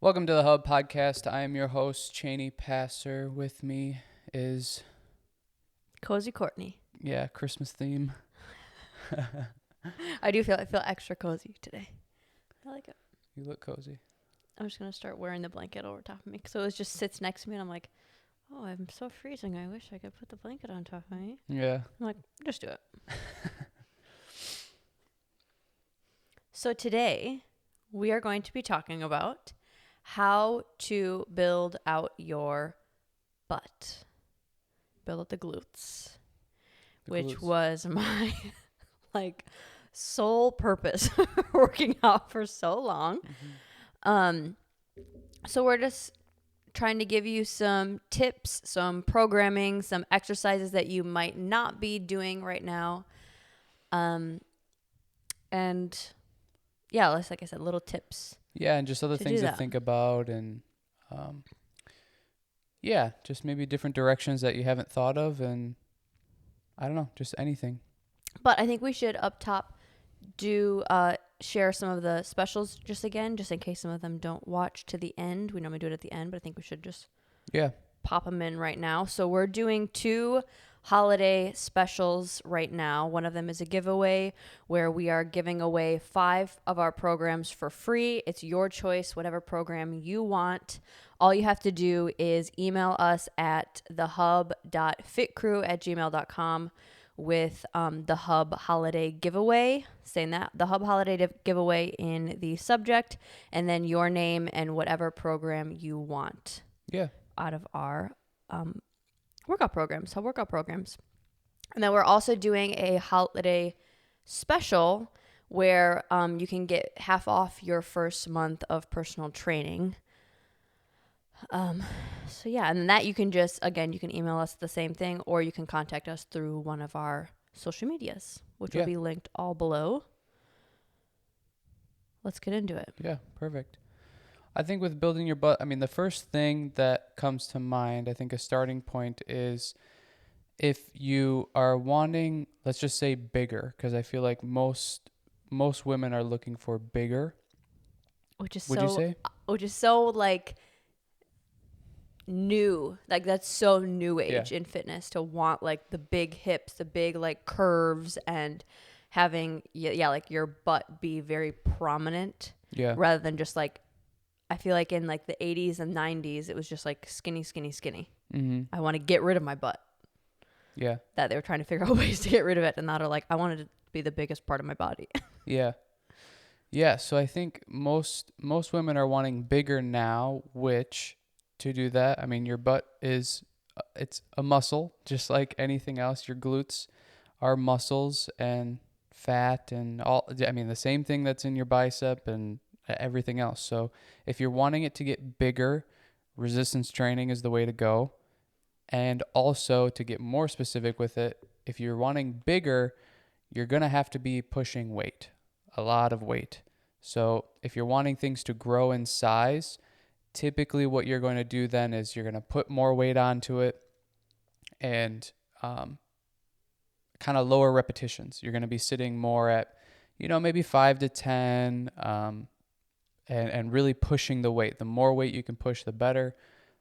Welcome to the Hub Podcast. I am your host, Cheney Passer. With me is, Cozy Courtney. Christmas theme. I feel extra cozy today. I like it. You look cozy. I'm just going to start wearing the blanket over top of me. So it just sits next to me and I'm like, oh, I'm so freezing. I wish I could put the blanket on top of me. Yeah. I'm like, just do it. So today we are going to be talking about how to build out your butt. Build out the glutes. Which was my sole purpose working out for so long. Mm-hmm. So we're just trying to give you some tips, some programming, some exercises that you might not be doing right now. And yeah, like I said, little tips. Yeah, and just other things to think about, and just maybe different directions that you haven't thought of, and I don't know, just anything. But I think we should up top share some of the specials just in case some of them don't watch to the end. We normally do it at the end, but I think we should just pop them in right now. So we're doing 2 holiday specials right now. One of them is a giveaway where we are giving away 5 of our programs for free. It's your choice, whatever program you want. All you have to do is email us at thehub.fitcrew@gmail.com with the Hub Holiday Giveaway, saying that, the Hub Holiday Giveaway in the subject, and then your name and whatever program you want out of our Hub workout programs. And then we're also doing a holiday special where you can get half off your first month of personal training. And that you can you can email us the same thing, or you can contact us through one of our social medias, which will be linked all below. Let's get into it. Yeah, perfect. I think with building your butt, the first thing that comes to mind, I think a starting point is if you are wanting, let's just say bigger, because I feel like most women are looking for bigger. Would you say? Which is so new, that's so new age in fitness to want the big hips, the big curves, and having your butt be very prominent rather than just I feel like in the 80s and 90s it was just skinny. Mm-hmm. I want to get rid of my butt. That they were trying to figure out ways to get rid of it, and not I wanted it to be the biggest part of my body. So I think most women are wanting bigger now, which to do that, your butt is it's a muscle just like anything else. Your glutes are muscles and fat and all, the same thing that's in your bicep and everything else. So if you're wanting it to get bigger, resistance training is the way to go. And also, to get more specific with it, if you're wanting bigger, you're going to have to be pushing weight, a lot of weight. So if you're wanting things to grow in size, typically what you're going to do then is you're going to put more weight onto it and kind of lower repetitions. You're going to be sitting more at, maybe 5 to 10 and really pushing the weight. The more weight you can push, the better.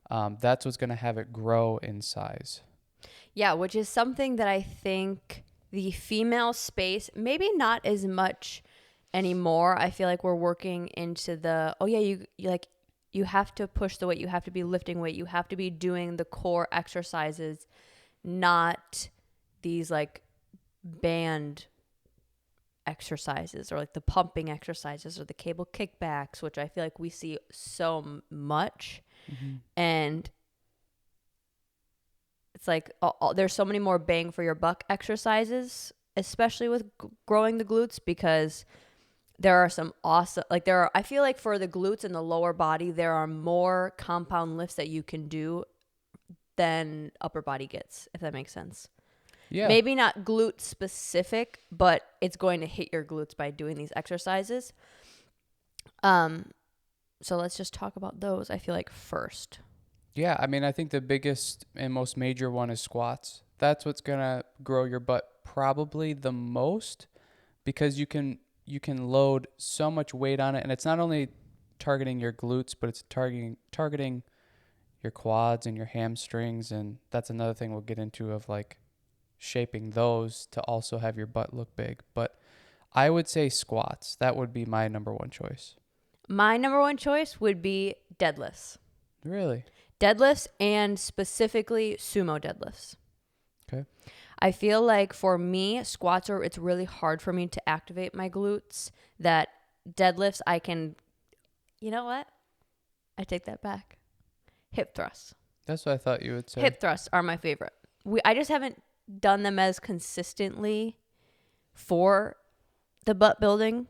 That's what's going to have it grow in size. Yeah, which is something that I think the female space, maybe not as much anymore. I feel like we're working into the, you have to push the weight, you have to be lifting weight, you have to be doing the core exercises, not these band exercises or the pumping exercises or the cable kickbacks, which I feel like we see so much. Mm-hmm. And it's there's so many more bang for your buck exercises, especially with growing the glutes, because there are some awesome, I feel like for the glutes and the lower body, there are more compound lifts that you can do than upper body gets, if that makes sense. Yeah. Maybe not glute specific, but it's going to hit your glutes by doing these exercises. So let's just talk about those, I feel like, first. Yeah, I think the biggest and most major one is squats. That's what's going to grow your butt probably the most, because you can load so much weight on it. And it's not only targeting your glutes, but it's targeting your quads and your hamstrings, and that's another thing we'll get into of like shaping those to also have your butt look big. But I would say squats. That would be my number one choice. My number one choice would be deadlifts. Really? Deadlifts, and specifically sumo deadlifts. Okay. I feel like for me, it's really hard for me to activate my glutes. That deadlifts, I can, you know what? I take that back. Hip thrusts. That's what I thought you would say. Hip thrusts are my favorite. I just haven't done them as consistently for the butt building.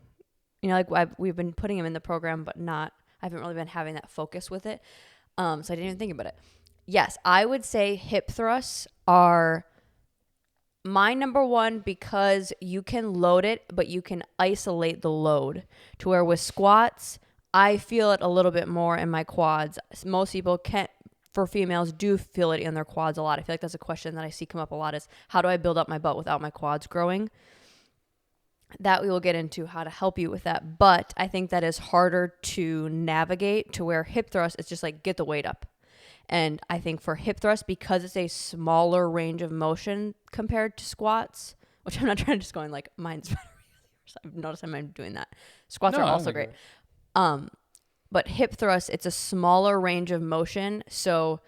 You know, like we've been putting them in the program, but I haven't really been having that focus with it. So I didn't even think about it. Yes, I would say hip thrusts are my number one because you can load it, but you can isolate the load to where with squats, I feel it a little bit more in my quads. Most people can't, for females, do feel it in their quads a lot. I feel like that's a question that I see come up a lot is how do I build up my butt without my quads growing? That we will get into how to help you with that. But I think that is harder to navigate to where hip thrust is just like get the weight up. And I think for hip thrust, because it's a smaller range of motion compared to squats, which I'm not trying to just going like mine's better. I've noticed I'm doing that. Squats are also great. But hip thrust, it's a smaller range of motion. So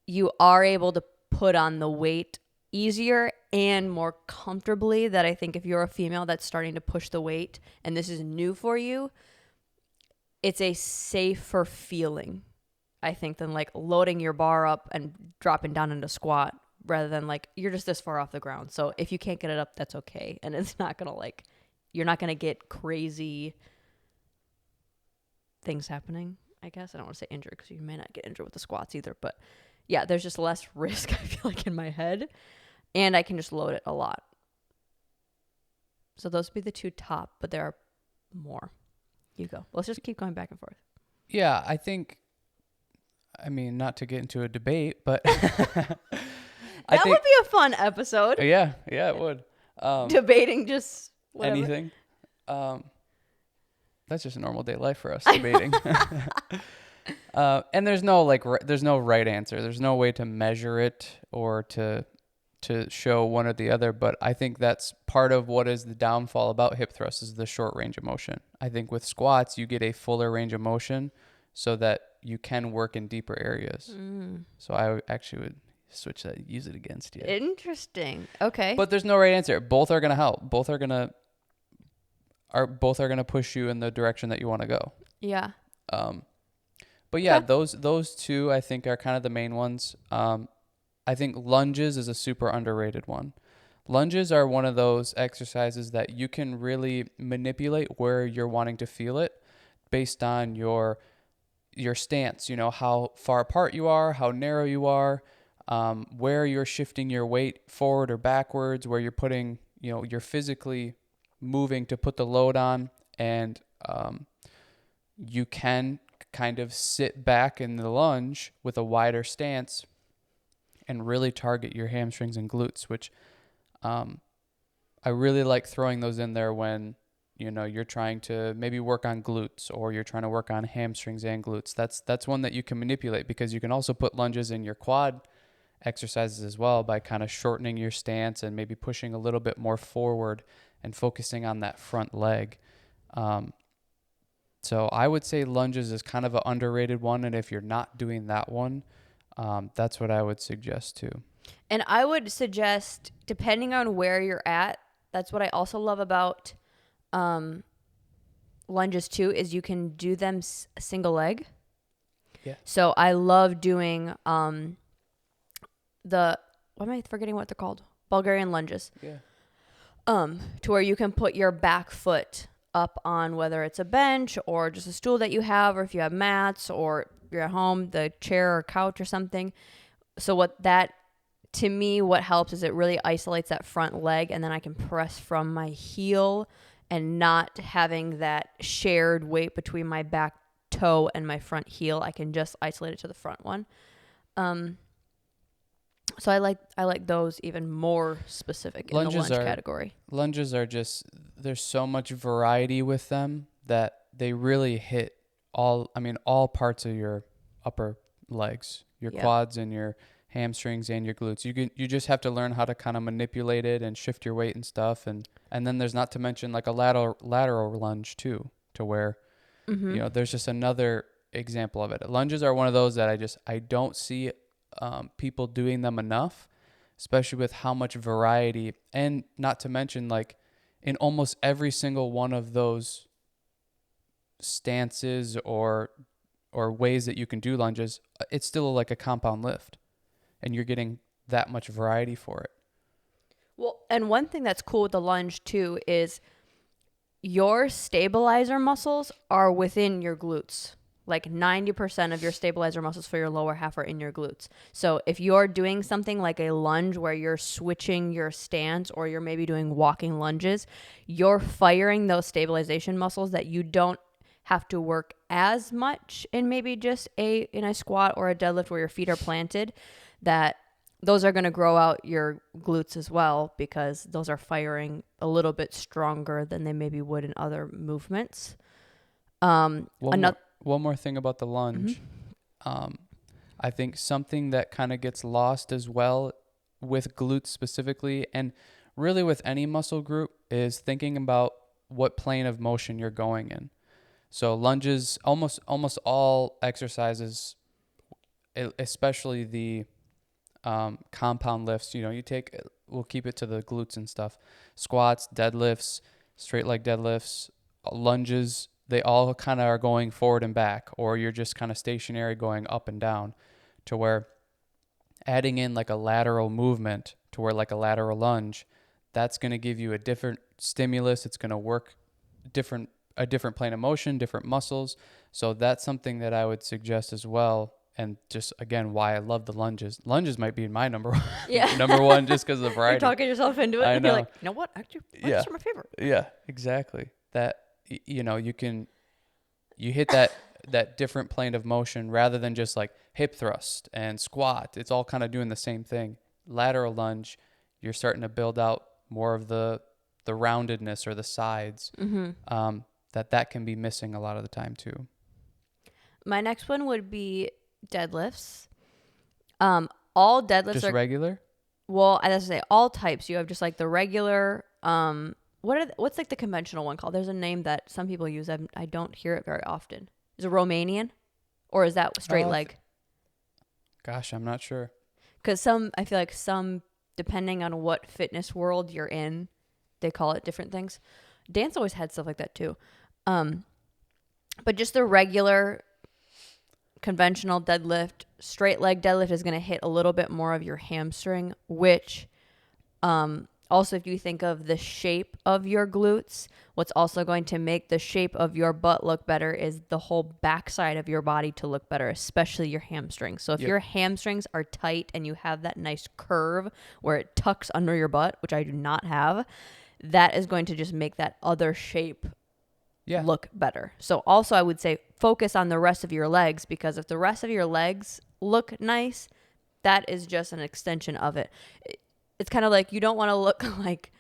you are able to put on the weight easier and more comfortably. That I think if you're a female that's starting to push the weight and this is new for you, it's a safer feeling, I think, than like loading your bar up and dropping down into squat rather than like you're just this far off the ground. So if you can't get it up, that's okay. And it's not going to like, you're not going to get crazy things happening, I guess. I don't want to say injured because you may not get injured with the squats either. But yeah, there's just less risk, I feel like, in my head. And I can just load it a lot. So those would be the two top, but there are more. You go. Let's just keep going back and forth. Yeah, I mean, not to get into a debate, but that would be a fun episode. Yeah, it would. Debating just whatever. Anything. That's just a normal day life for us, debating. And there's no there's no right answer. There's no way to measure it or to show one or the other. But I think that's part of what is the downfall about hip thrust is the short range of motion. I think with squats, you get a fuller range of motion so that you can work in deeper areas. So I actually would switch that, use it against you. Interesting. Okay. But there's no right answer. Both are going to help. Both are going to push you in the direction that you want to go. Yeah. But yeah, those two I think are kind of the main ones. I think lunges is a super underrated one. Lunges are one of those exercises that you can really manipulate where you're wanting to feel it based on your stance, you know, how far apart you are, how narrow you are, where you're shifting your weight forward or backwards, where you're putting, you know, you're physically moving to put the load on, and you can kind of sit back in the lunge with a wider stance and really target your hamstrings and glutes, which I really like throwing those in there when, you know, you're trying to maybe work on glutes or you're trying to work on hamstrings and glutes. That's one that you can manipulate because you can also put lunges in your quad exercises as well by kind of shortening your stance and maybe pushing a little bit more forward and focusing on that front leg. So I would say lunges is kind of an underrated one. And if you're not doing that one, that's what I would suggest too. And I would suggest, depending on where you're at, that's what I also love about lunges too, is you can do them single leg. Yeah. So I love doing what am I forgetting what they're called? Bulgarian lunges. Yeah. To where you can put your back foot up on whether it's a bench or just a stool that you have, or if you have mats or you're at home, the chair or couch or something. So to me, what helps is it really isolates that front leg, and then I can press from my heel and not having that shared weight between my back toe and my front heel. I can just isolate it to the front one. So I like those even more specific in the lunge category. Lunges are just, there's so much variety with them that they really hit all parts of your upper legs, your Yeah. quads and your hamstrings and your glutes. You just have to learn how to kind of manipulate it and shift your weight and stuff. And then there's not to mention like a lateral lunge too, to where, Mm-hmm. there's just another example of it. Lunges are one of those that I don't see people doing them enough, especially with how much variety, and not to mention like in almost every single one of those stances or ways that you can do lunges, it's still like a compound lift, and you're getting that much variety for it. Well, and one thing that's cool with the lunge too is your stabilizer muscles are within your glutes. Like 90% of your stabilizer muscles for your lower half are in your glutes. So if you're doing something like a lunge where you're switching your stance, or you're maybe doing walking lunges, you're firing those stabilization muscles that you don't have to work as much in maybe just in a squat or a deadlift where your feet are planted, that those are going to grow out your glutes as well, because those are firing a little bit stronger than they maybe would in other movements. One Another. more thing about the lunge. I think something that kind of gets lost as well with glutes specifically, and really with any muscle group, is thinking about what plane of motion you're going in. So lunges, almost all exercises, especially the compound lifts, we'll keep it to the glutes and stuff. Squats, deadlifts, straight leg deadlifts, lunges, they all kind of are going forward and back, or you're just kind of stationary going up and down, to where adding in like a lateral movement, to where like a lateral lunge, that's going to give you a different stimulus. It's going to work a different plane of motion, different muscles. So that's something that I would suggest as well. And just again, why I love the lunges. Lunges might be my number one, Yeah. number one, just because of the variety. You're talking yourself into it. I And you're know. like, you know what? Actually, lunges are my favorite. Yeah, exactly. That, you hit that different plane of motion rather than just like hip thrust and squat. It's all kind of doing the same thing. Lateral lunge, you're starting to build out more of the roundedness or the sides. That can be missing a lot of the time too. My next one would be deadlifts. All deadlifts Just are regular? well, I have to say all types. You have just like the regular. What's like the conventional one called? There's a name that some people use. I don't hear it very often. Is it Romanian, or is that straight leg? Gosh, I'm not sure. Because I feel like some, depending on what fitness world you're in, they call it different things. Dance always had stuff like that too. But just the regular conventional deadlift, straight leg deadlift is going to hit a little bit more of your hamstring, which also, if you think of the shape of your glutes, what's also going to make the shape of your butt look better is the whole backside of your body to look better, especially your hamstrings. So if your hamstrings are tight and you have that nice curve where it tucks under your butt, which I do not have, that is going to just make that other shape look better. So also I would say focus on the rest of your legs, because if the rest of your legs look nice, that is just an extension of it. It's kind of like you don't want to look like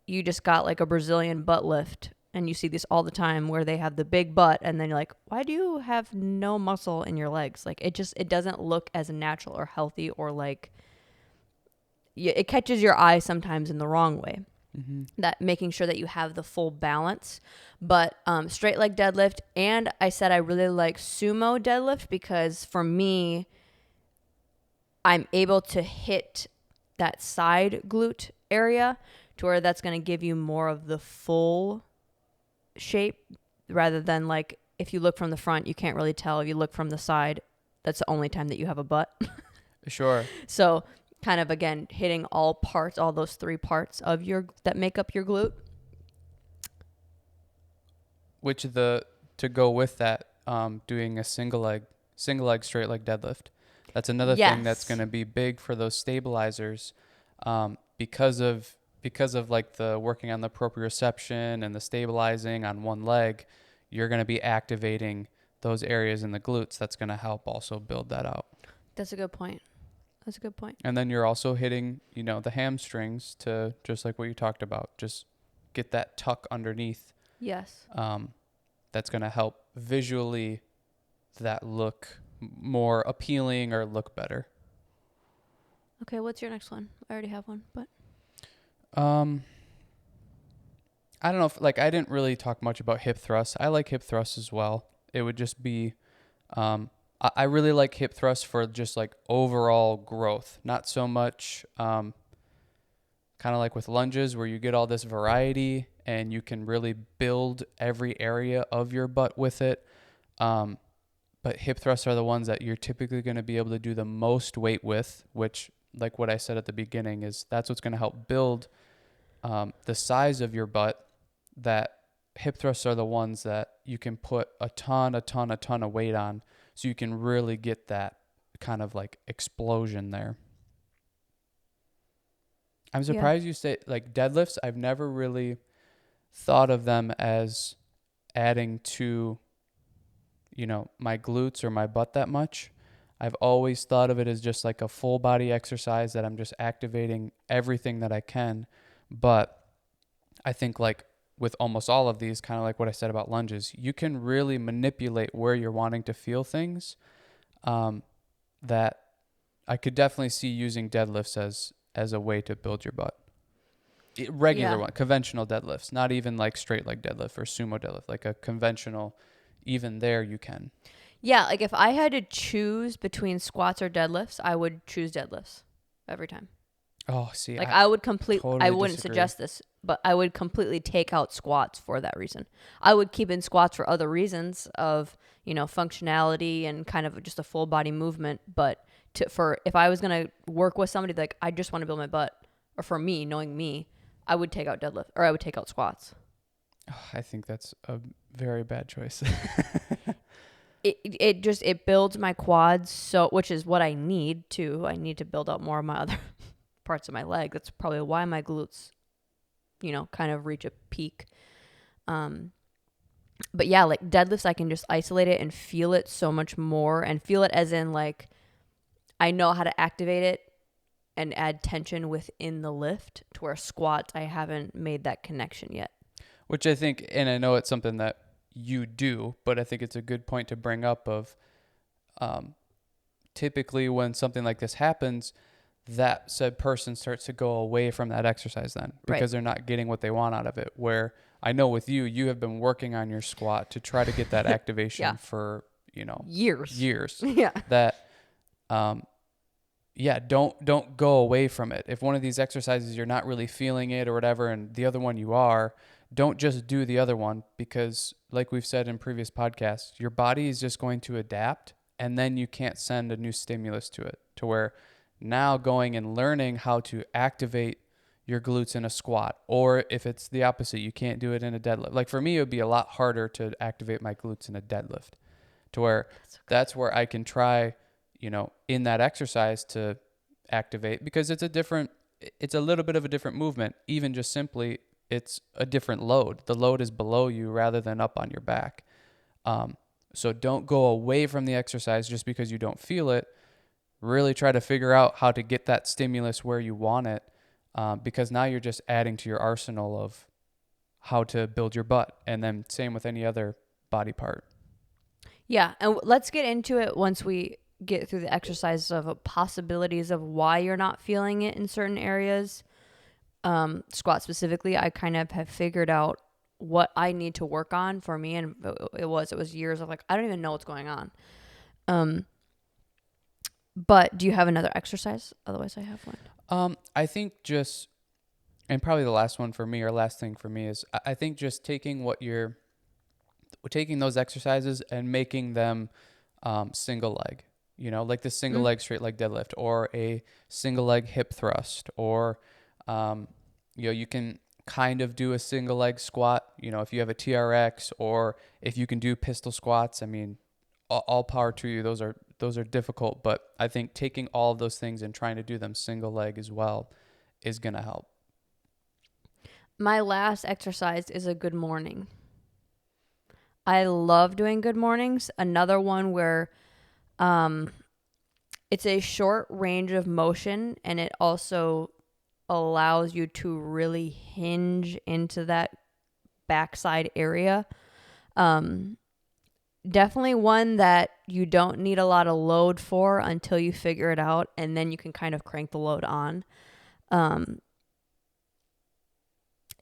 you just got like a Brazilian butt lift, and you see this all the time where they have the big butt and then you're like, why do you have no muscle in your legs? Like it doesn't look as natural or healthy, or like it catches your eye sometimes in the wrong way. That making sure that you have the full balance. But straight leg deadlift, and I said I really like sumo deadlift, because for me, I'm able to hit that side glute area to where that's going to give you more of the full shape, rather than like if you look from the front, you can't really tell. If you look from the side, that's the only time that you have a butt. Sure. So kind of, again, hitting all parts, all those three parts of that make up your glute. To go with that, doing a single leg straight leg deadlift. That's another thing that's going to be big for those stabilizers, because of like the working on the proprioception and the stabilizing on one leg. You're going to be activating those areas in the glutes. That's going to help also build that out. That's a good point. And then you're also hitting, the hamstrings, to just like what you talked about, just get that tuck underneath. Yes. that's going to help visually that look more appealing or look better. Okay, what's your next one? I already have one, but I don't know if, like, I didn't really talk much about hip thrusts. I like hip thrusts as well. It would just be, I really like hip thrusts for just like overall growth, not so much, kind of like with lunges where you get all this variety and you can really build every area of your butt with it. But hip thrusts are the ones that you're typically going to be able to do the most weight with, which, like what I said at the beginning, is that's what's going to help build the size of your butt. That hip thrusts are the ones that you can put a ton of weight on, so you can really get that kind of like explosion there. I'm surprised you say like deadlifts. I've never really thought of them as adding to, my glutes or my butt that much. I've always thought of it as just like a full body exercise that I'm just activating everything that I can. But I think like with almost all of these, kind of like what I said about lunges, you can really manipulate where you're wanting to feel things. That I could definitely see using deadlifts as a way to build your butt. Regular one, conventional deadlifts, not even like straight leg deadlift or sumo deadlift, like a conventional, even there you can. Yeah, like if I had to choose between squats or deadlifts, I would choose deadlifts every time. Oh, see, Like I I totally wouldn't disagree. suggest this, but I would completely take out squats for that reason. I would keep in squats for other reasons of, functionality and kind of just a full body movement. But if I was going to work with somebody, like I just want to build my butt, or for me, knowing me, I would take out deadlift or I would take out squats. Oh, I think that's a very bad choice. It builds my quads, so which is what I need to. I need to build out more of my other parts of my leg. That's probably why my glutes, kind of reach a peak. But yeah, like deadlifts, I can just isolate it and feel it so much more, and feel it as in like I know how to activate it and add tension within the lift, to where squats, I haven't made that connection yet. Which I think, and I know it's something that you do, but I think it's a good point to bring up of typically when something like this happens, that said person starts to go away from that exercise then because they're not getting what they want out of it. Where I know with you have been working on your squat to try to get that activation for, years. Yeah. That, don't go away from it. If one of these exercises you're not really feeling it or whatever, and the other one you are, don't just do the other one, because like we've said in previous podcasts, your body is just going to adapt, and then you can't send a new stimulus to it, to where now going and learning how to activate your glutes in a squat, or if it's the opposite, you can't do it in a deadlift. Like for me, it would be a lot harder to activate my glutes in a deadlift, to where that's where I can try, in that exercise to activate, because it's a little bit of a different movement. Even just simply, it's a different load. The load is below you rather than up on your back. So don't go away from the exercise just because you don't feel it. Really try to figure out how to get that stimulus where you want it, because now you're just adding to your arsenal of how to build your butt. And then same with any other body part. Yeah, and let's get into it once we get through the exercises of possibilities of why you're not feeling it in certain areas. Squat specifically, I kind of have figured out what I need to work on for me, and it was years of like, I don't even know what's going on. But do you have another exercise? Otherwise I have one. I think just, and probably the last one for me, or last thing for me, is I think just taking those exercises and making them single leg, like the single leg straight leg deadlift, or a single leg hip thrust, or you can kind of do a single leg squat, if you have a TRX, or if you can do pistol squats. I mean, all power to you. Those are difficult, but I think taking all of those things and trying to do them single leg as well is going to help. My last exercise is a good morning. I love doing good mornings. Another one where it's a short range of motion, and it also allows you to really hinge into that backside area. Definitely one that you don't need a lot of load for until you figure it out, and then you can kind of crank the load on.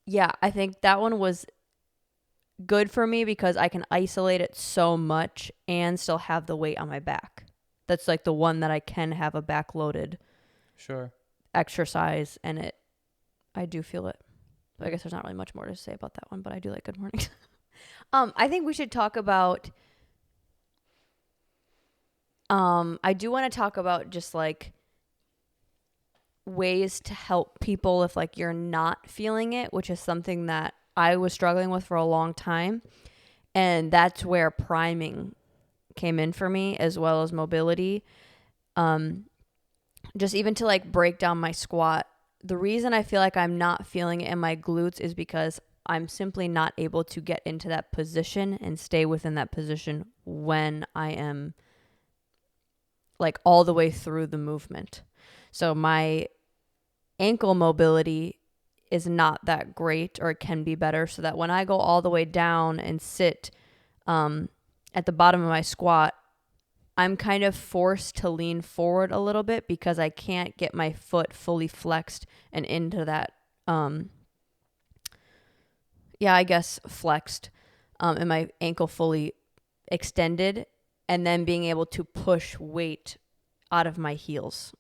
Yeah, I think that one was good for me because I can isolate it so much and still have the weight on my back. That's like the one that I can have a back-loaded exercise, and I do feel it. I guess there's not really much more to say about that one, but I do like good mornings. I think we should talk about I do want to talk about just like ways to help people if like you're not feeling it, which is something that I was struggling with for a long time. And that's where priming came in for me, as well as mobility. Just even to like break down my squat. The reason I feel like I'm not feeling it in my glutes is because I'm simply not able to get into that position and stay within that position when I am like all the way through the movement. So my ankle mobility is not that great, or it can be better, so that when I go all the way down and sit at the bottom of my squat, I'm kind of forced to lean forward a little bit because I can't get my foot fully flexed and into that, I guess flexed, and my ankle fully extended, and then being able to push weight out of my heels.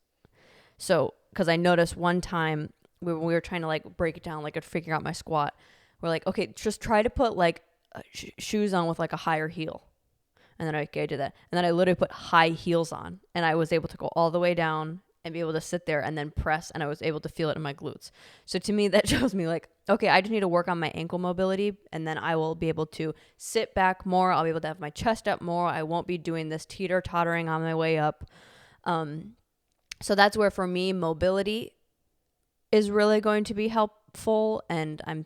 So, because I noticed one time when we were trying to like break it down, like figuring out my squat, we're like, okay, just try to put like shoes on with like a higher heel. And then I did that. And then I literally put high heels on, and I was able to go all the way down and be able to sit there and then press, and I was able to feel it in my glutes. So to me, that shows me like, okay, I just need to work on my ankle mobility, and then I will be able to sit back more. I'll be able to have my chest up more. I won't be doing this teeter-tottering on my way up. So that's where for me, mobility is really going to be helpful, and I'm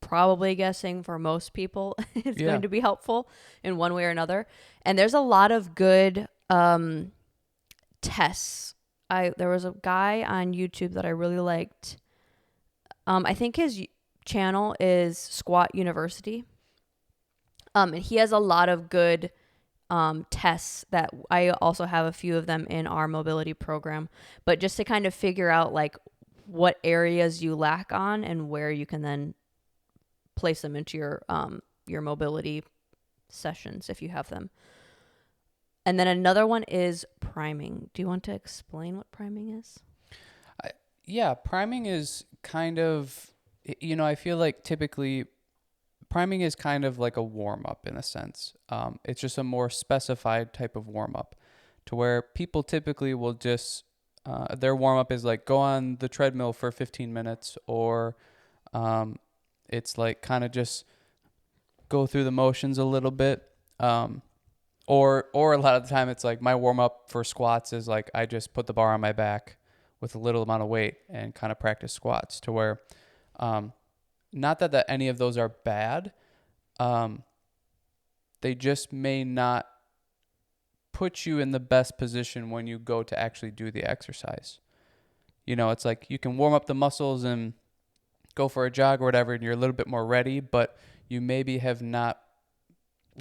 probably guessing for most people it's going to be helpful in one way or another. And there's a lot of good tests. There was a guy on YouTube that I really liked. I think his channel is Squat University. And he has a lot of good tests that I also have a few of them in our mobility program. But just to kind of figure out like what areas you lack on and where you can then place them into your mobility sessions if you have them. And then another one is priming. Do you want to explain what priming is? Priming is kind of, I feel like typically priming is kind of like a warm-up in a sense. It's just a more specified type of warm-up to where people typically will just, their warm-up is like go on the treadmill for 15 minutes, or it's like kind of just go through the motions a little bit. Or a lot of the time it's like my warm-up for squats is like I just put the bar on my back with a little amount of weight and kind of practice squats, to where not that any of those are bad. They just may not put you in the best position when you go to actually do the exercise. It's like you can warm up the muscles and go for a jog or whatever, and you're a little bit more ready, but you maybe have not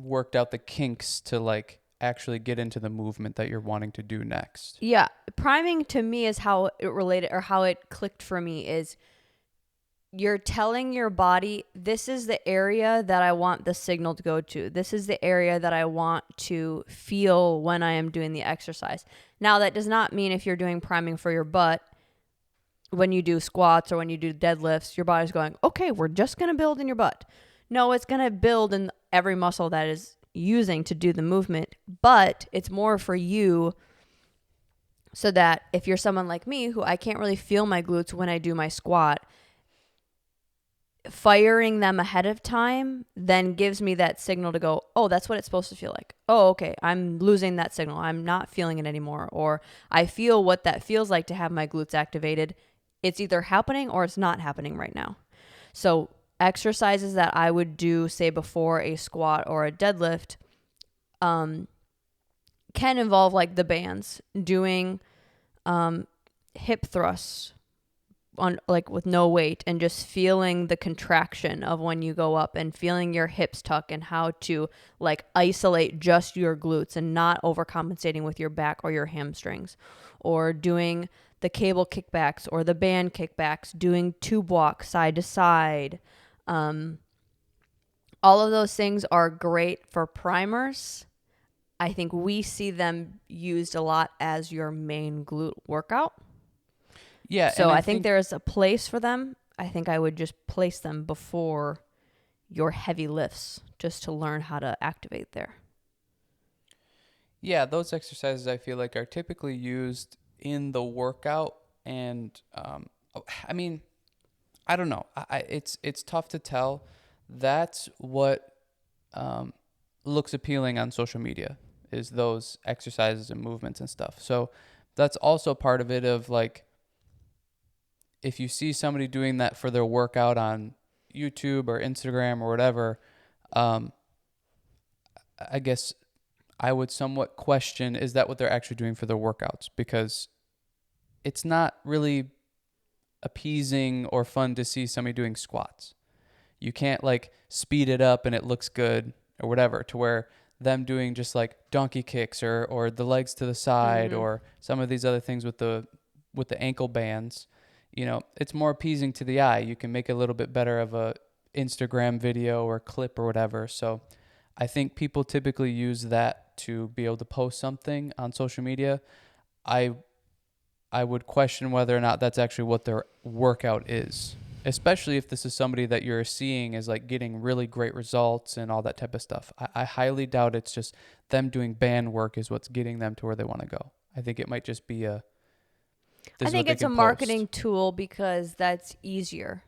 worked out the kinks to like actually get into the movement that you're wanting to do next. Yeah. Priming to me is how it related, or how it clicked for me, is you're telling your body, this is the area that I want the signal to go to. This is the area that I want to feel when I am doing the exercise. Now, that does not mean if you're doing priming for your butt, when you do squats or when you do deadlifts, your body's going, okay, we're just going to build in your butt. No, it's going to build in every muscle that is using to do the movement, but it's more for you, so that if you're someone like me who I can't really feel my glutes when I do my squat, firing them ahead of time then gives me that signal to go, oh, that's what it's supposed to feel like. Oh, okay, I'm losing that signal. I'm not feeling it anymore. Or I feel what that feels like to have my glutes activated. It's either happening or it's not happening right now. So exercises that I would do, say, before a squat or a deadlift, can involve like the bands, doing hip thrusts, on like with no weight and just feeling the contraction of when you go up and feeling your hips tuck and how to like isolate just your glutes and not overcompensating with your back or your hamstrings, or doing the cable kickbacks or the band kickbacks, doing tube walk side to side. All of those things are great for primers. I think we see them used a lot as your main glute workout. Yeah. So And I think there's a place for them. I think I would just place them before your heavy lifts just to learn how to activate there. yeah, those exercises I feel like are typically used in the workout. And I mean, I don't know. It's tough to tell. That's what looks appealing on social media, is those exercises and movements and stuff. So that's also part of it, of like, if you see somebody doing that for their workout on YouTube or Instagram or whatever, um, I guess I would somewhat question, is that what they're actually doing for their workouts? Because it's not really appeasing or fun to see somebody doing squats. You can't like speed it up and it looks good or whatever, to where them doing just like donkey kicks or the legs to the side or some of these other things with the ankle bands, it's more appeasing to the eye. You can make a little bit better of a Instagram video or clip or whatever. So I think people typically use that to be able to post something on social media. I would question whether or not that's actually what their workout is, especially if this is somebody that you're seeing is like getting really great results and all that type of stuff. I highly doubt it's just them doing band work is what's getting them to where they want to go. I think it might just be I think it's a marketing tool because that's easier.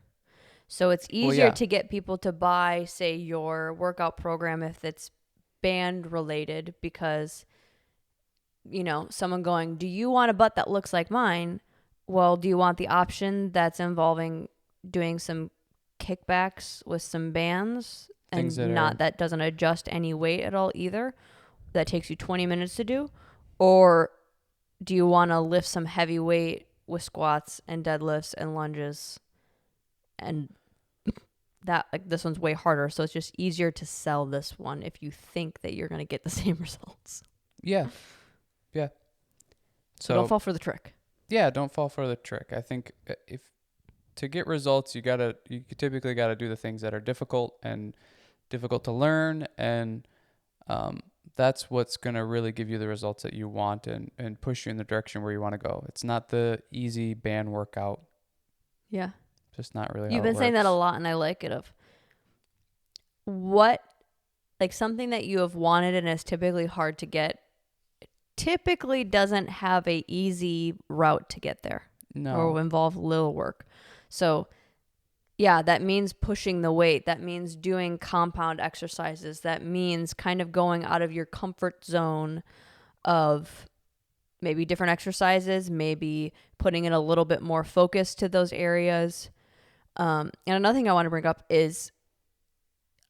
So it's easier to get people to buy, say, your workout program if it's band related, because, someone going, do you want a butt that looks like mine? Well, do you want the option that's involving doing some kickbacks with some bands and that doesn't adjust any weight at all either? That takes you 20 minutes to do? Or do you want to lift some heavy weight with squats and deadlifts and lunges, and that like this one's way harder, so it's just easier to sell this one if you think that you're going to get the same results. Yeah. So don't fall for the trick. Yeah, don't fall for the trick. I think if to get results, you typically gotta do the things that are difficult to learn, and that's what's gonna really give you the results that you want and push you in the direction where you want to go. It's not the easy band workout. Yeah. Just not really. You've been saying that a lot, and I like it. Of what, like something that you have wanted and is typically hard to get, typically doesn't have a easy route to get there. No. Or will involve little work. So yeah, that means pushing the weight. That means doing compound exercises. That means kind of going out of your comfort zone of maybe different exercises, maybe putting in a little bit more focus to those areas. And another thing I want to bring up is,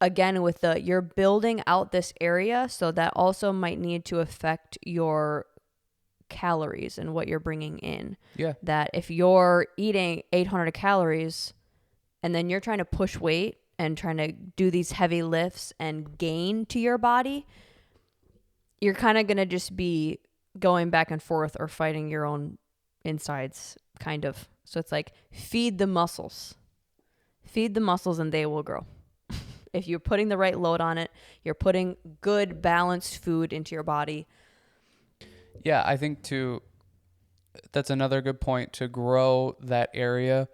again, with you're building out this area, so that also might need to affect your calories and what you're bringing in. Yeah. That if you're eating 800 calories and then you're trying to push weight and trying to do these heavy lifts and gain to your body, you're kind of going to just be going back and forth or fighting your own insides, kind of. So it's like, feed the muscles and they will grow. If you're putting the right load on it, you're putting good balanced food into your body. Yeah, I think that's another good point. To grow that area,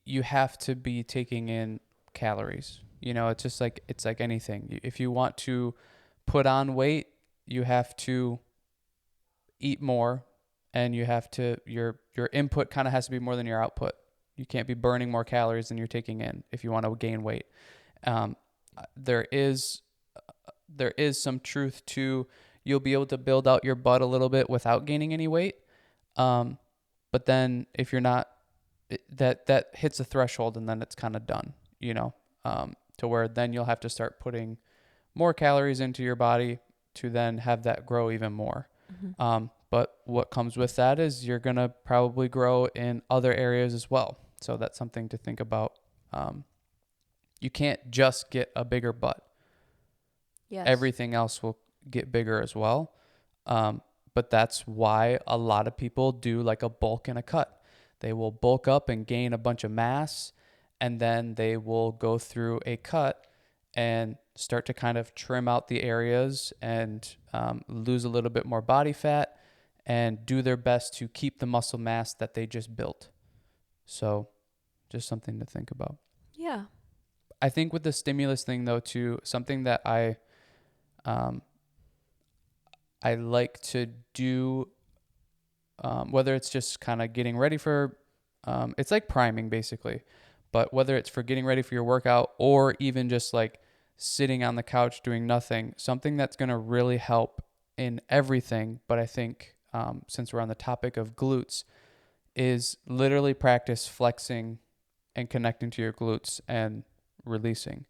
you have to be taking in calories. It's like anything. If you want to put on weight, you have to eat more, and you have to your input kind of has to be more than your output. You can't be burning more calories than you're taking in if you want to gain weight. There is some truth to, you'll be able to build out your butt a little bit without gaining any weight. But then if you're not, that hits a threshold, and then it's kind of done, to where then you'll have to start putting more calories into your body to then have that grow even more. But what comes with that is you're going to probably grow in other areas as well. So that's something to think about. You can't just get a bigger butt. Yes. Everything else will get bigger as well. But that's why a lot of people do like a bulk and a cut. They will bulk up and gain a bunch of mass, and then they will go through a cut and start to kind of trim out the areas and lose a little bit more body fat and do their best to keep the muscle mass that they just built. So just something to think about. Yeah. I think with the stimulus thing though too, something that I like to do, whether it's just kind of getting ready for, it's like priming basically, but whether it's for getting ready for your workout or even just like sitting on the couch doing nothing, something that's going to really help in everything. But I think since we're on the topic of glutes, is literally practice flexing and connecting to your glutes and releasing.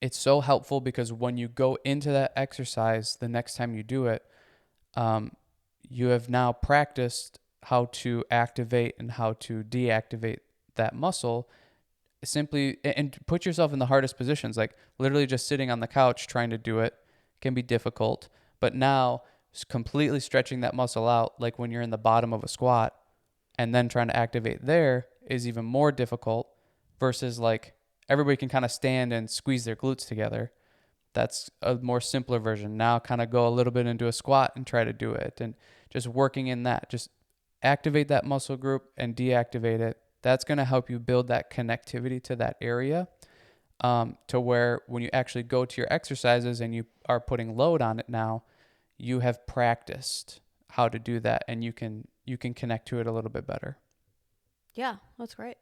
It's so helpful because when you go into that exercise, the next time you do it, you have now practiced how to activate and how to deactivate that muscle. Simply and put yourself in the hardest positions, like literally just sitting on the couch trying to do it can be difficult. But now completely stretching that muscle out, like when you're in the bottom of a squat and then trying to activate there is even more difficult versus like everybody can kind of stand and squeeze their glutes together. That's a more simpler version. Now kind of go a little bit into a squat and try to do it and just working in that. Just activate that muscle group and deactivate it. That's going to help you build that connectivity to that area, to where when you actually go to your exercises and you are putting load on it now, you have practiced how to do that and you can connect to it a little bit better. Yeah, that's great.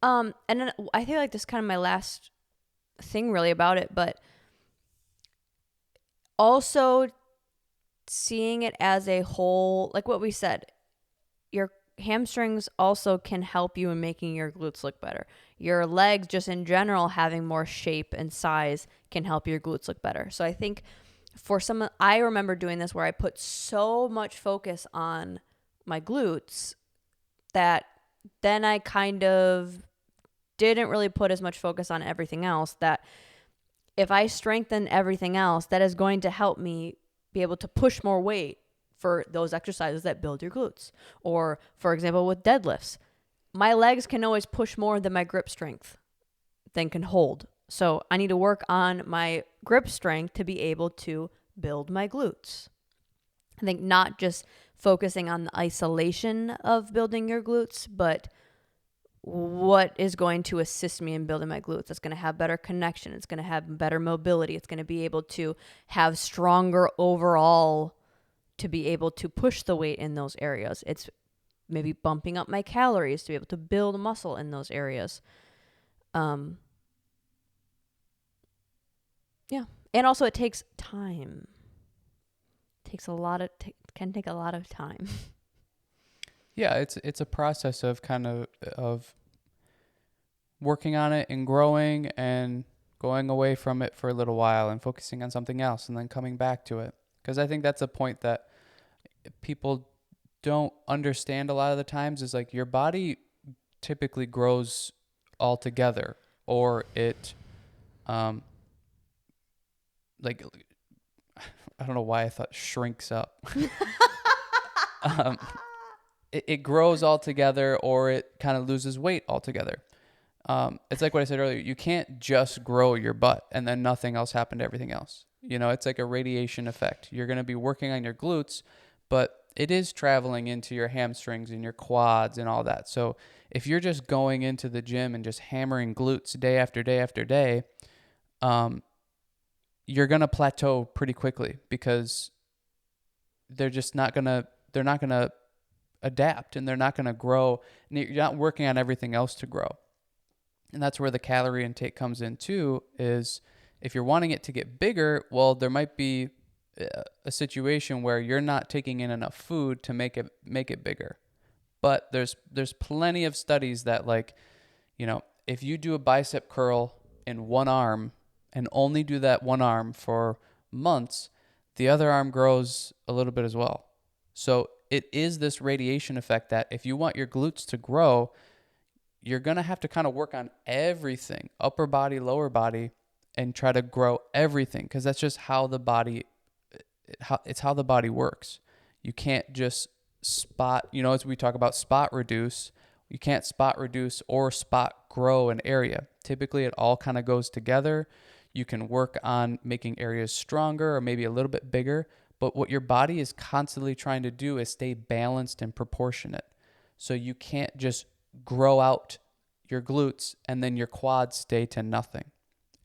And then I feel like this is kind of my last thing really about it, but also seeing it as a whole, like what we said, your hamstrings also can help you in making your glutes look better. Your legs, just in general, having more shape and size can help your glutes look better. So I think for some, I remember doing this where I put so much focus on my glutes that then I kind of didn't really put as much focus on everything else, that if I strengthen everything else, that is going to help me be able to push more weight for those exercises that build your glutes. Or, for example, with deadlifts, my legs can always push more than my grip strength than can hold. So I need to work on my grip strength to be able to build my glutes. I think not just focusing on the isolation of building your glutes, but what is going to assist me in building my glutes. It's going to have better connection. It's going to have better mobility. It's going to be able to have stronger overall to be able to push the weight in those areas. It's maybe bumping up my calories to be able to build muscle in those areas. Yeah. And also it takes time. It takes a lot of, can take a lot of time. Yeah, it's a process of kind of working on it and growing and going away from it for a little while and focusing on something else and then coming back to it. Because I think that's a point that people don't understand a lot of the times is like your body typically grows all together, or it like I don't know why I thought shrinks up. It grows all together, or it kind of loses weight altogether. It's like what I said earlier. You can't just grow your butt and then nothing else happen to everything else. You know, it's like a radiation effect. You're going to be working on your glutes, but it is traveling into your hamstrings and your quads and all that. So if you're just going into the gym and just hammering glutes day after day after day, you're going to plateau pretty quickly because they're not going to adapt and they're not going to grow. And you're not working on everything else to grow. And that's where the calorie intake comes in too, is if you're wanting it to get bigger, well, there might be a situation where you're not taking in enough food to make it bigger. But there's plenty of studies that, like, you know, if you do a bicep curl in one arm and only do that one arm for months, the other arm grows a little bit as well. So it is this radiation effect that if you want your glutes to grow, you're going to have to kind of work on everything, upper body, lower body, and try to grow everything, because that's just how the body how the body works. You can't just spot, as we talk about spot reduce, you can't spot reduce or spot grow an area. Typically it all kind of goes together. You can work on making areas stronger or maybe a little bit bigger, but what your body is constantly trying to do is stay balanced and proportionate. So you can't just grow out your glutes and then your quads stay to nothing.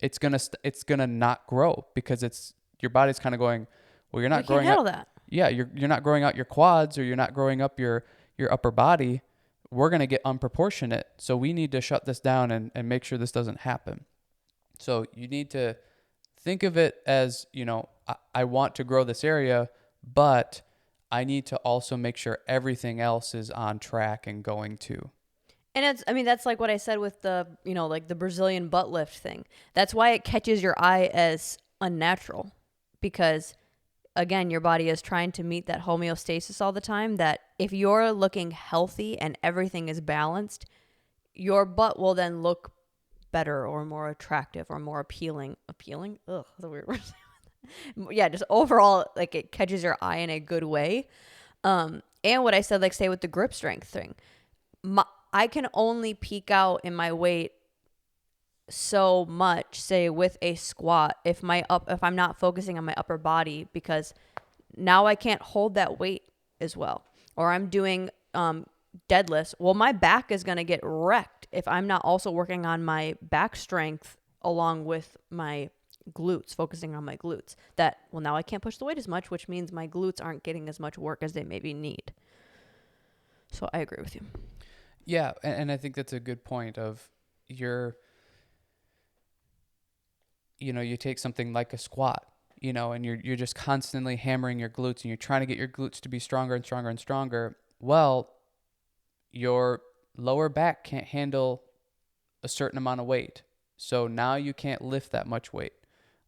It's gonna not grow, because your body's kind of going, well, you're not growing handle out. that. Yeah, you're not growing out your quads, or you're not growing up your upper body. We're gonna get unproportionate, so we need to shut this down and make sure this doesn't happen. So you need to think of it as, I want to grow this area, but I need to also make sure everything else is on track and going too. And that's like what I said with the, like the Brazilian butt lift thing. That's why it catches your eye as unnatural, because again, your body is trying to meet that homeostasis all the time, that if you're looking healthy and everything is balanced, your butt will then look better or more attractive or more appealing. Appealing? Ugh, that's a weird word. Yeah, just overall, like, it catches your eye in a good way. And what I said, like, say with the grip strength thing, I can only peak out in my weight so much, say with a squat, if I'm not focusing on my upper body, because now I can't hold that weight as well. Or I'm doing deadlifts. Well, my back is going to get wrecked if I'm not also working on my back strength along with my glutes, focusing on my glutes. Now I can't push the weight as much, which means my glutes aren't getting as much work as they maybe need. So I agree with you. Yeah, and I think that's a good point of you take something like a squat, and you're just constantly hammering your glutes, and you're trying to get your glutes to be stronger and stronger and stronger. Well, your lower back can't handle a certain amount of weight. So now you can't lift that much weight.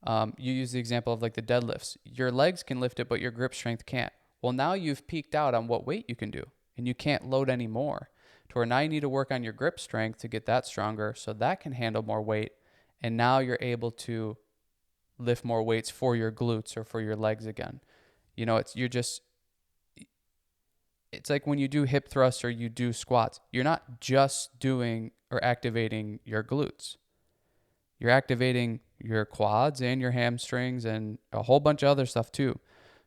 You use the example of like the deadlifts. Your legs can lift it, but your grip strength can't. Well, now you've peaked out on what weight you can do, and you can't load any more. To where now you need to work on your grip strength to get that stronger, so that can handle more weight. And now you're able to lift more weights for your glutes or for your legs again. It's like when you do hip thrusts or you do squats, you're not just doing or activating your glutes. You're activating your quads and your hamstrings and a whole bunch of other stuff too.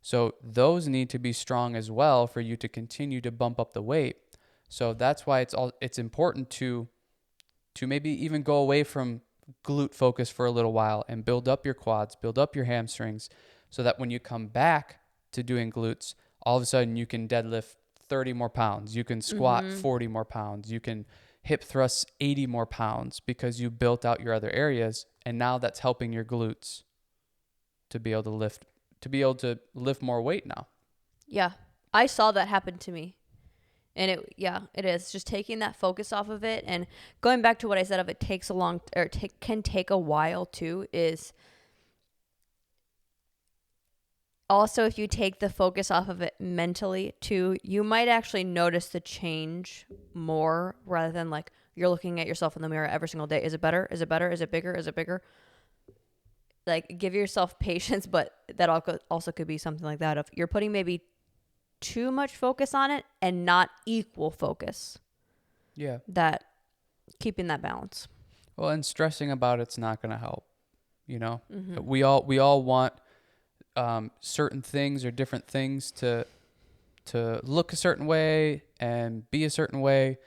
So those need to be strong as well for you to continue to bump up the weight. So that's why it's important to maybe even go away from glute focus for a little while and build up your quads, build up your hamstrings, so that when you come back to doing glutes, all of a sudden you can deadlift 30 more pounds, you can squat 40 more pounds, you can hip thrust 80 more pounds, because you built out your other areas, and now that's helping your glutes to be able to lift more weight now. Yeah, I saw that happen to me. And it is just taking that focus off of it, and going back to what I said of it takes can take a while too, is also if you take the focus off of it mentally too, you might actually notice the change more, rather than like you're looking at yourself in the mirror every single day. Is it better? Is it better? Is it bigger? Is it bigger? Like, give yourself patience, but that also could be something like that of you're putting maybe too much focus on it and not equal focus. Yeah. That keeping that balance. Well, and stressing about it's not going to help. We all want certain things or different things to look a certain way and be a certain way.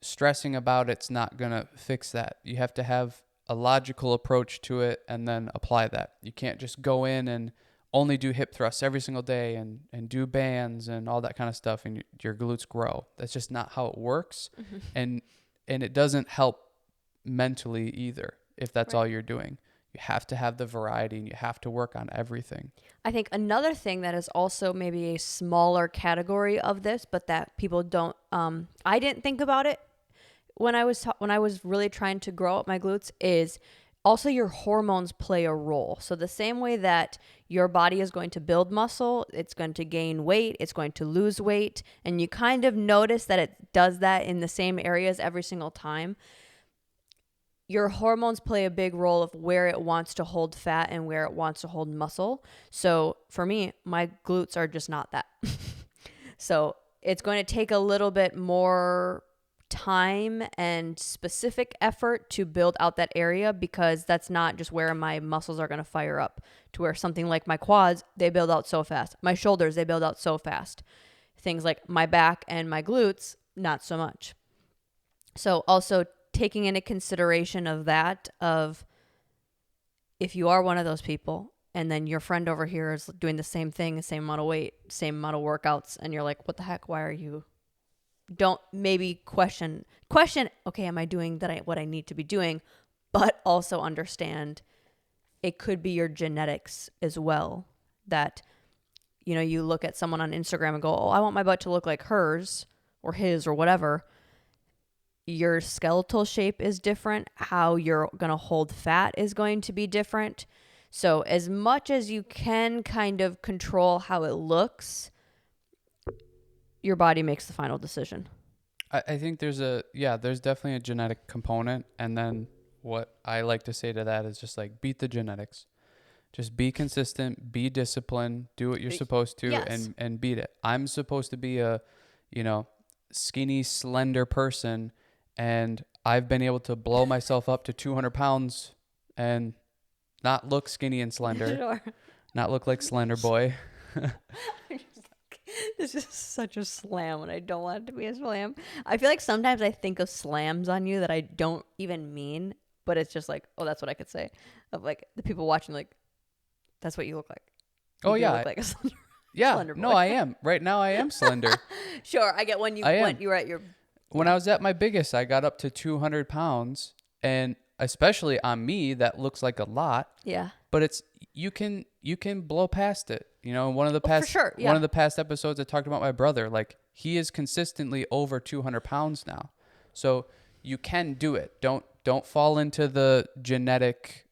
Stressing about it's not going to fix that. You have to have a logical approach to it and then apply that. You can't just go in and only do hip thrusts every single day and do bands and all that kind of stuff, and your glutes grow. That's just not how it works. And it doesn't help mentally either if that's all you're doing. You have to have the variety, and you have to work on everything. I think another thing that is also maybe a smaller category of this, but that people don't, I didn't think about it when I was really trying to grow up my glutes, is also your hormones play a role. So the same way that your body is going to build muscle, it's going to gain weight, it's going to lose weight, and you kind of notice that it does that in the same areas every single time. Your hormones play a big role of where it wants to hold fat and where it wants to hold muscle. So for me, my glutes are just not that. So it's going to take a little bit more time and specific effort to build out that area, because that's not just where my muscles are going to fire up, to where something like my quads, they build out so fast. My shoulders, they build out so fast. Things like my back and my glutes, not so much. So also taking into consideration of that, of if you are one of those people and then your friend over here is doing the same thing, the same amount of weight, same amount of workouts, and you're like, what the heck, why are you? Don't maybe question, okay, am I doing what I need to be doing? But also understand it could be your genetics as well. That, you look at someone on Instagram and go, oh, I want my butt to look like hers or his or whatever. Your skeletal shape is different. How you're going to hold fat is going to be different. So as much as you can kind of control how it looks, your body makes the final decision. I think there's definitely a genetic component. And then what I like to say to that is just like, beat the genetics. Just be consistent, be disciplined, do what you're supposed to, yes. and beat it. I'm supposed to be a, skinny, slender person, and I've been able to blow myself up to 200 pounds and not look skinny and slender, Sure. not look like Slender Boy. This is such a slam, and I don't want it to be a slam. I feel like sometimes I think of slams on you that I don't even mean, but it's just like, oh, that's what I could say. Of like the people watching, like, that's what you look like. You look like a slender, slender boy. No, I am. Right now I am slender. Sure, I get when you were at your... When I was at my biggest, I got up to 200 pounds, and especially on me, that looks like a lot. Yeah. But you can blow past it. One of the past episodes I talked about my brother, like he is consistently over 200 pounds now. So you can do it. Don't fall into the genetic,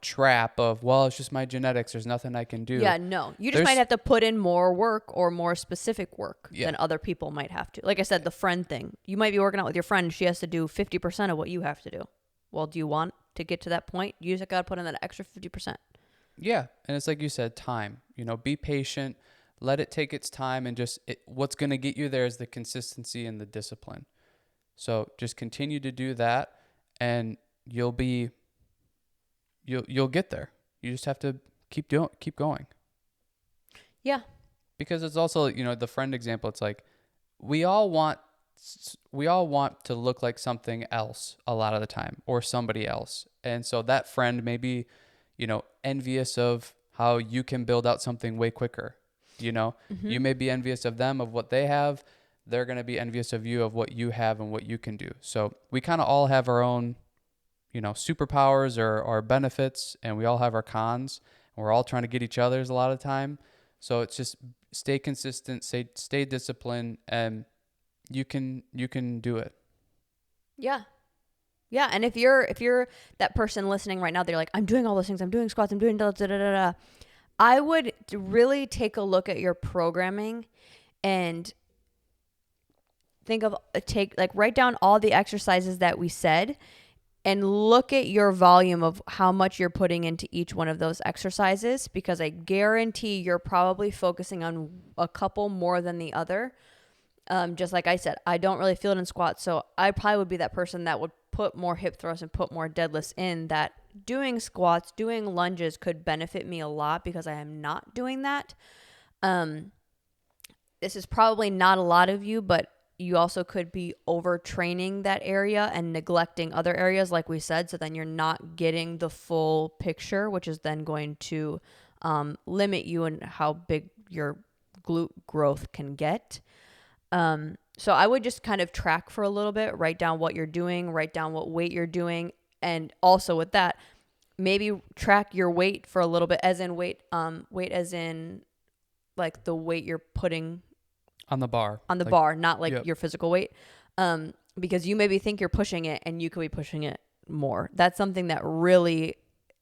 trap of, well, it's just my genetics, there's nothing I can do. Yeah, no. You just might have to put in more work or more specific work than other people might have to. Like I said, the friend thing. You might be working out with your friend, she has to do 50% of what you have to do. Well, do you want to get to that point? You just got to put in that extra 50%. Yeah, and it's like you said, time. Be patient, let it take its time, and what's going to get you there is the consistency and the discipline. So just continue to do that, and you'll get there. You just have to keep going. Yeah. Because it's also, the friend example, it's like we all want to look like something else a lot of the time, or somebody else. And so that friend may be, envious of how you can build out something way quicker. Mm-hmm. You may be envious of them, of what they have. They're going to be envious of you, of what you have and what you can do. So we kind of all have our own, superpowers or benefits, and we all have our cons, and we're all trying to get each other's a lot of the time. So it's just stay consistent, stay disciplined, and you can do it. Yeah. Yeah, and if you're that person listening right now, they're like, I'm doing all those things. I'm doing squats. I'm doing da da da da da. I would really take a look at your programming and write down all the exercises that we said and look at your volume of how much you're putting into each one of those exercises, because I guarantee you're probably focusing on a couple more than the other. Just like I said, I don't really feel it in squats, so I probably would be that person that would put more hip thrusts and put more deadlifts in. That doing squats, doing lunges could benefit me a lot because I am not doing that. This is probably not a lot of you, but you also could be overtraining that area and neglecting other areas, like we said, so then you're not getting the full picture, which is then going to limit you in how big your glute growth can get. So I would just kind of track for a little bit, write down what you're doing, write down what weight you're doing. And also with that, maybe track your weight for a little bit, as in weight as in like the weight you're putting on the bar, not like your physical weight. Because you maybe think you're pushing it and you could be pushing it more. That's something that really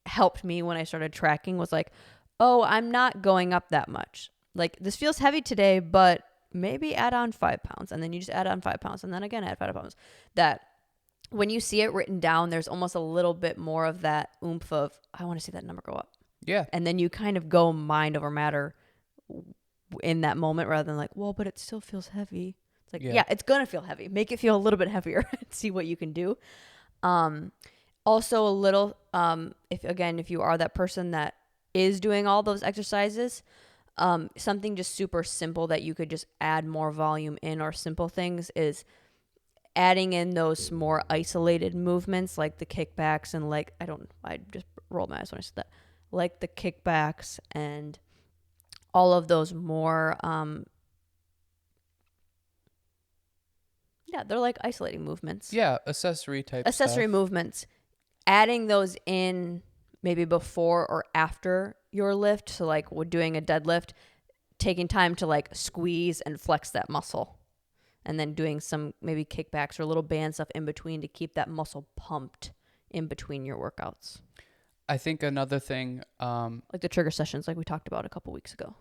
helped me when I started tracking, was like, oh, I'm not going up that much. Like, this feels heavy today, but maybe add on 5 pounds. And then you just add on 5 pounds. And then again, add 5 pounds. That when you see it written down, there's almost a little bit more of that oomph of, I want to see that number go up. Yeah. And then you kind of go mind over matter in that moment, rather than like, well, but it still feels heavy. It's like, yeah, it's going to feel heavy. Make it feel a little bit heavier and see what you can do. Also a little, if you are that person that is doing all those exercises, something just super simple that you could just add more volume in, or simple things, is adding in those more isolated movements, like the kickbacks and like, I just rolled my eyes when I said that, like the kickbacks and all of those more, they're like isolating movements. Yeah, accessory stuff. Movements. Adding those in maybe before or after your lift. So like we're doing a deadlift, taking time to like squeeze and flex that muscle. And then doing some maybe kickbacks or little band stuff in between to keep that muscle pumped in between your workouts. I think another thing, like the trigger sessions, like we talked about a couple weeks ago.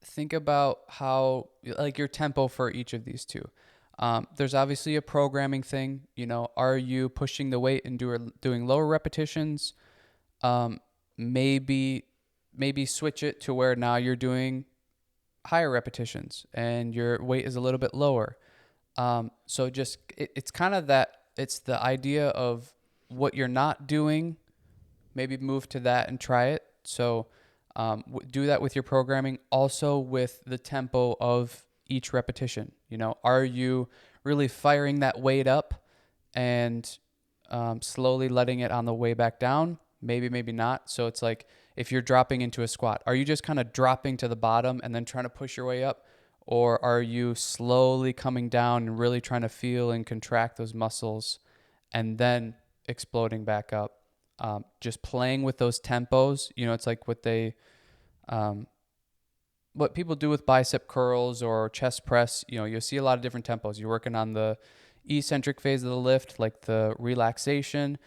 Think about how, like, your tempo for each of these two. There's obviously a programming thing. Are you pushing the weight and doing lower repetitions? Maybe switch it to where now you're doing higher repetitions and your weight is a little bit lower. So just it's kind of that. It's the idea of what you're not doing. Maybe move to that and try it. So do that with your programming. Also with the tempo of each repetition. Are you really firing that weight up and slowly letting it on the way back down? Maybe not. So it's like, if you're dropping into a squat, are you just kind of dropping to the bottom and then trying to push your way up? Or are you slowly coming down and really trying to feel and contract those muscles and then exploding back up? Just playing with those tempos. It's like what people do with bicep curls or chest press. You'll see a lot of different tempos. You're working on the eccentric phase of the lift, like the relaxation,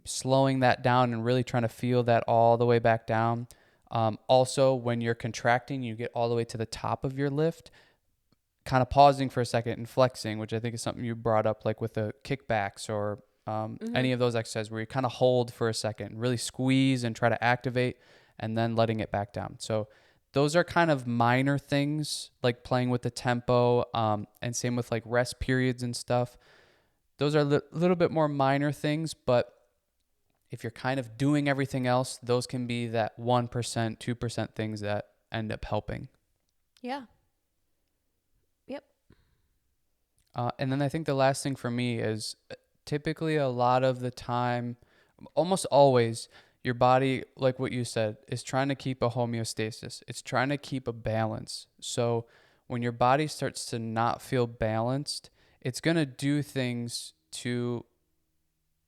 slowing that down and really trying to feel that all the way back down. Also, when you're contracting, you get all the way to the top of your lift, kind of pausing for a second and flexing, which I think is something you brought up, like with the kickbacks or any of those exercises where you kind of hold for a second, really squeeze and try to activate, and then letting it back down. So those are kind of minor things, like playing with the tempo, and same with like rest periods and stuff. Those are a little bit more minor things, but if you're kind of doing everything else, those can be that 1%, 2% things that end up helping. Yeah. Yep. And then I think the last thing for me is typically a lot of the time, almost always, your body, like what you said, is trying to keep a homeostasis. It's trying to keep a balance. So when your body starts to not feel balanced, it's going to do things to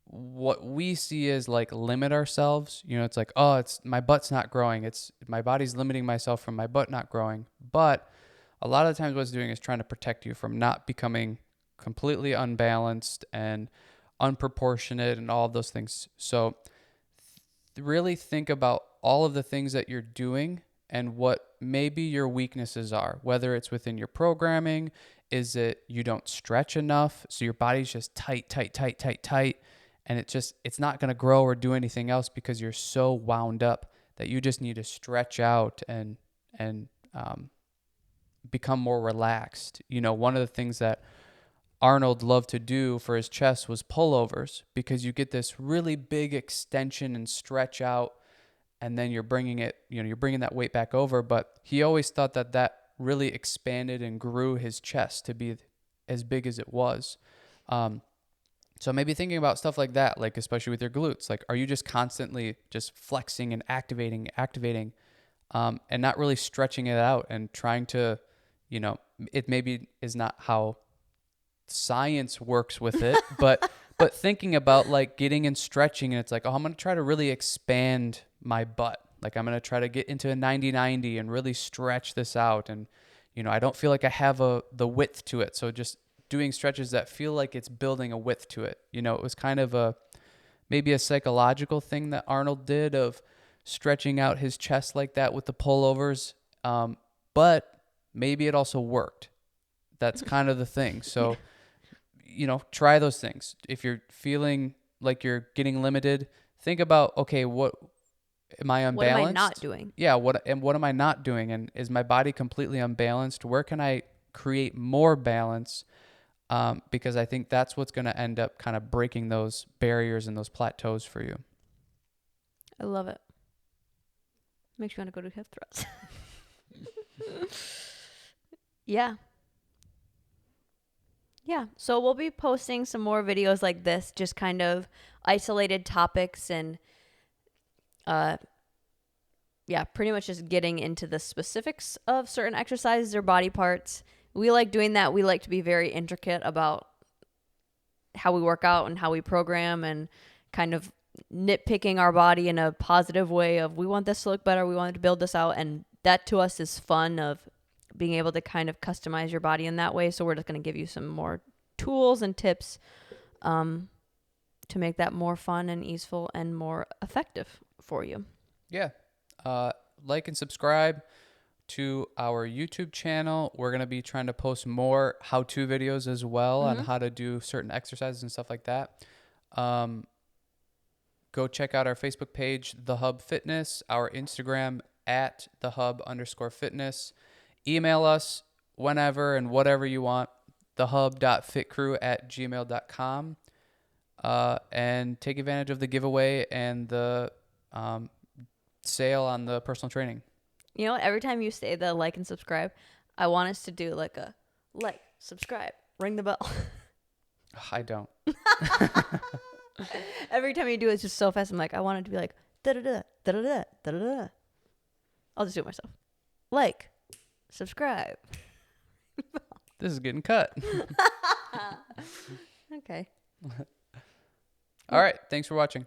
what we see as like limit ourselves. It's like, oh, it's my butt's not growing. It's my body's limiting myself from my butt not growing. But a lot of the times what it's doing is trying to protect you from not becoming completely unbalanced and unproportionate and all of those things. So really think about all of the things that you're doing and what maybe your weaknesses are, whether it's within your programming. Is it you don't stretch enough, so your body's just tight, and it's not going to grow or do anything else because you're so wound up that you just need to stretch out and become more relaxed. One of the things that Arnold loved to do for his chest was pullovers, because you get this really big extension and stretch out, and then you're bringing that weight back over. But he always thought that really expanded and grew his chest to be as big as it was. So maybe thinking about stuff like that, like especially with your glutes, like, are you just constantly just flexing and activating, and not really stretching it out and trying to, it maybe is not how science works with it, but thinking about like getting and stretching, and it's like, oh, I'm going to try to really expand my butt. Like, I'm going to try to get into a 90-90 and really stretch this out. And, I don't feel like I have the width to it. So just doing stretches that feel like it's building a width to it. You know, it was kind of maybe a psychological thing that Arnold did of stretching out his chest like that with the pullovers. But maybe it also worked. That's kind of the thing. So, you know, try those things. If you're feeling like you're getting limited, think about, okay, what am I unbalanced? What am I not doing? Yeah, what am I not doing? And is my body completely unbalanced? Where can I create more balance? Because I think that's what's going to end up kind of breaking those barriers and those plateaus for you. I love it. Makes you want to go to hip thrusts. Yeah. Yeah. So we'll be posting some more videos like this, just kind of isolated topics and pretty much just getting into the specifics of certain exercises or body parts. We like doing that. We like to be very intricate about how we work out and how we program, and kind of nitpicking our body in a positive way of, we want this to look better, we want to build this out. And that to us is fun, of being able to kind of customize your body in that way. So we're just going to give you some more tools and tips to make that more fun and easeful and more effective for you. Yeah. Like and subscribe to our YouTube channel. We're going to be trying to post more how-to videos as well on how to do certain exercises and stuff like that. Go check out our Facebook page, The Hub Fitness, our Instagram at @thehub_fitness. Email us whenever and whatever you want, thehub.fitcrew@gmail.com, and take advantage of the giveaway and the sale on the personal training. You know, every time you say the like and subscribe, I want us to do like a like, subscribe, ring the bell. I don't. Every time you do it, it's just so fast. I'm like, I want it to be like, da-da-da, da-da-da, da-da-da. I'll just do it myself. Like, subscribe. This is getting cut. Okay. All right. Thanks for watching.